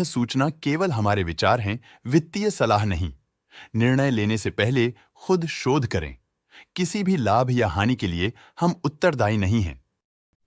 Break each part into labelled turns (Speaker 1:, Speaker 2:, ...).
Speaker 1: सूचना केवल हमारे विचार हैं, वित्तीय सलाह नहीं। निर्णय लेने से पहले खुद शोध करें। किसी भी लाभ या हानि के लिए हम उत्तरदायी नहीं हैं।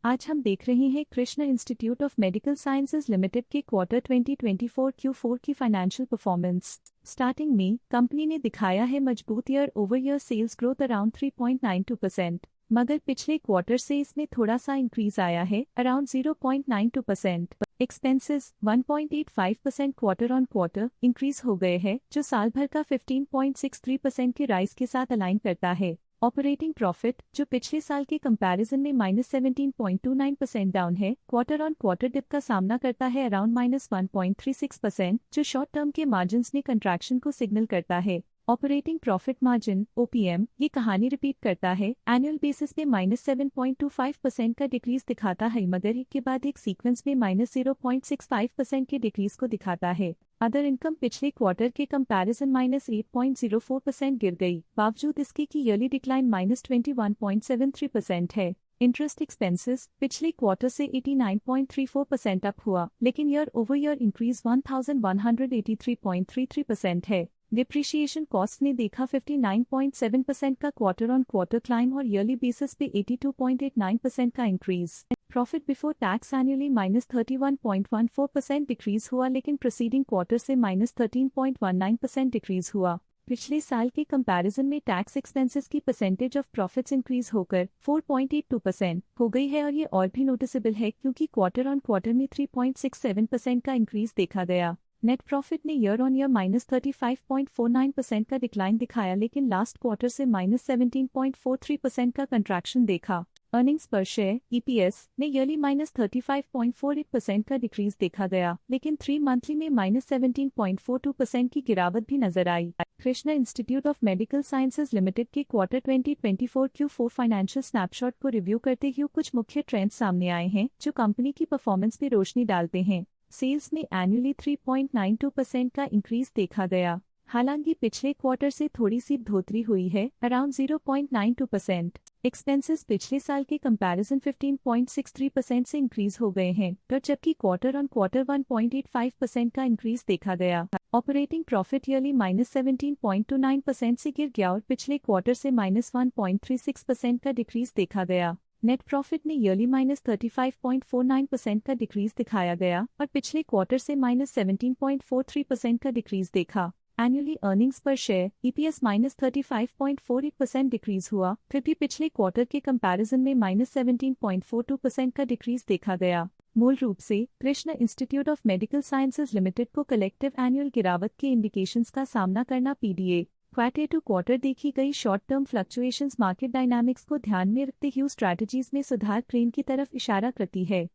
Speaker 2: आज हम देख रहे हैं Krishna institute of medical sciences limited के क्वार्टर 2024 Q4 की फाइनेंशियल परफॉर्मेंस। स्टार्टिंग में कंपनी ने दिखाया है मजबूत year over year sales growth around 3.92%, मगर पिछले क्वार्टर से इसमें थोड़ा सा इंक्रीज आया है around 0.92%। Expenses 1.85% quarter on quarter increase हो गए हैं, जो साल भर का 15.63% के राइज के साथ अलाइन करता है। ऑपरेटिंग प्रॉफिट, जो पिछले साल के कंपैरिजन में -17.29% डाउन है, क्वार्टर ऑन क्वार्टर डिप का सामना करता है अराउंड -1.36%, जो शॉर्ट टर्म के मार्जिन्स में कंट्रैक्शन को सिग्नल करता है। ऑपरेटिंग प्रॉफिट मार्जिन OPM ये कहानी रिपीट करता है, एनुअल बेसिस पे -7.25% का डिक्रीज दिखाता है, मगर एक के बाद एक सीक्वेंस में -0.65% के डिक्रीज को दिखाता है। अदर इनकम पिछले क्वार्टर के कंपैरिजन -8.04% गिर गई, बावजूद इसके की ईयरली डिक्लाइन -21.73% है। इंटरेस्ट एक्सपेंसेस पिछले क्वार्टर से 89.34% अप हुआ, लेकिन ईयर ओवर ईयर इंक्रीज 1183.33% है। डिप्रिशिएशन कॉस्ट ने देखा 59.7% का क्वार्टर ऑन क्वार्टर क्लाइम और ईयरली बेसिस पे 82.89% का increase. Profit before tax annually -31.14% decrease हुआ, लेकिन प्रीसीडिंग क्वार्टर से -13.19% डिक्रीज हुआ। पिछले साल के कंपैरिजन में टैक्स एक्सपेंसेस की परसेंटेज ऑफ प्रॉफिट्स इंक्रीज होकर 4.82% हो गई है, और ये और भी नोटिसेबल है क्योंकि क्वार्टर ऑन क्वार्टर में 3.67% का इंक्रीज देखा गया। नेट प्रॉफिट ने ईयर ऑन ईयर -35.49% का डिक्लाइन दिखाया, लेकिन लास्ट क्वार्टर से -17.43% का कंट्रैक्शन देखा। अर्निंग्स पर शेयर EPS ने ईयरली -35.48% का डिक्रीज देखा गया, लेकिन 3 मंथली में -17.42% की गिरावट भी नजर आई। Krishna institute of medical sciences limited के क्वार्टर 2024 Q4 फाइनेंशियल स्नैपशॉट को रिव्यू करते हुए कुछ मुख्य ट्रेंड्स सामने आए हैं, जो कंपनी की परफॉर्मेंस पे रोशनी डालते हैं। सेल्स में एनुअली 3.92% का इंक्रीज देखा गया, हालांकि पिछले क्वार्टर से थोड़ी सी बढ़ोतरी हुई है अराउंड 0.92%। एक्सपेंसेस पिछले साल के कंपैरिजन 15.63% से इंक्रीज हो गए हैं, पर जबकि क्वार्टर ऑन क्वार्टर 1.85% का इंक्रीज देखा गया। ऑपरेटिंग प्रॉफिट ईयरली -17.29% से गिर गया और पिछले क्वार्टर से -1.36% का डिक्रीज देखा गया। नेट प्रॉफिट ने ईयरली -35.49% का डिक्रीज दिखाया गया और पिछले क्वार्टर से -17.43% का डिक्रीज देखा। एनुअली अर्निंग्स पर शेयर EPS -35.48% डिक्रीज हुआ, फिर भी पिछले क्वार्टर के कंपैरिजन में -17.42% का डिक्रीज देखा गया। मूल रूप से Krishna institute of medical sciences limited को कलेक्टिव एनुअल गिरावट के इंडिकेशंस का सामना करना PDA क्वार्टर टू क्वार्टर देखी गई short term fluctuations market dynamics को ध्यान में रखते हुए स्ट्रैटेजीज में सुधार ट्रेंड की तरफ इशारा करती है।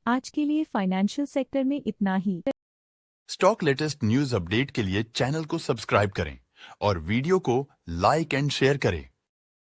Speaker 2: आज के लिए फाइनेंशियल सेक्टर में इतना ही।
Speaker 1: स्टॉक लेटेस्ट न्यूज अपडेट के लिए चैनल को सब्सक्राइब करें और वीडियो को लाइक एंड शेयर करें।